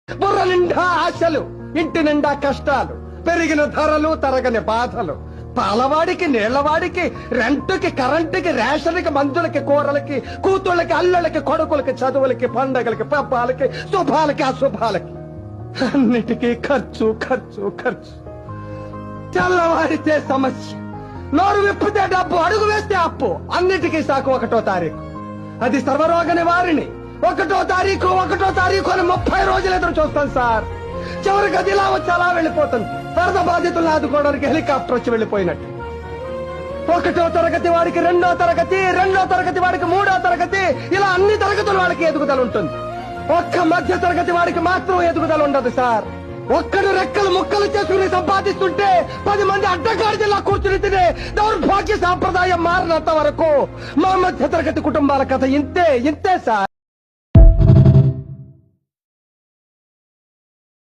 బుర్ర నిండా ఆశలు, ఇంటి నిండా కష్టాలు, పెరిగిన ధరలు, తరగని బాధలు, పాలవాడికి, నీళ్లవాడికి, రెంటుకి, కరెంటుకి, రేషన్కి, మందులకి, కూరలకి, కూతుళ్ళకి, అల్లుళ్ళకి, కొడుకులకి, చదువులకి, పండగలకి, పబ్బాలకి, శుభాలకి, అశుభాలకి, అన్నిటికీ ఖర్చు ఖర్చు ఖర్చు. తెల్లవారితే సమస్య, నోరు విప్పితే డబ్బు, అడుగు వేస్తే అప్పు. అన్నిటికీ సాకు 1వ తారీఖు. అది సర్వరోగ నివారిణి. 1వ తారీఖు అని 30 రోజులు ఎదురు చూస్తాం సార్. చివరికి అది ఇలా వచ్చి అలా వెళ్ళిపోతుంది. వరద బాధితులను ఆదుకోవడానికి హెలికాప్టర్ వచ్చి వెళ్ళిపోయినట్టు. 1వ తరగతి వాడికి 2వ తరగతి, 2వ తరగతి వాడికి 3వ తరగతి, ఇలా అన్ని తరగతుల వాడికి ఎదుగుదల ఉంటుంది. ఒక్క మధ్య తరగతి వాడికి మాత్రం ఎదుగుదల ఉండదు సార్. ఒక్కడు రెక్కలు ముక్కలు చేసుకుని సంపాదిస్తుంటే 10 మంది అడ్డగాడిలా కూర్చుని తినే దౌర్భాగ్య సాంప్రదాయం మారినంత వరకు మా మధ్య తరగతి కుటుంబాల కథ ఇంతే సార్.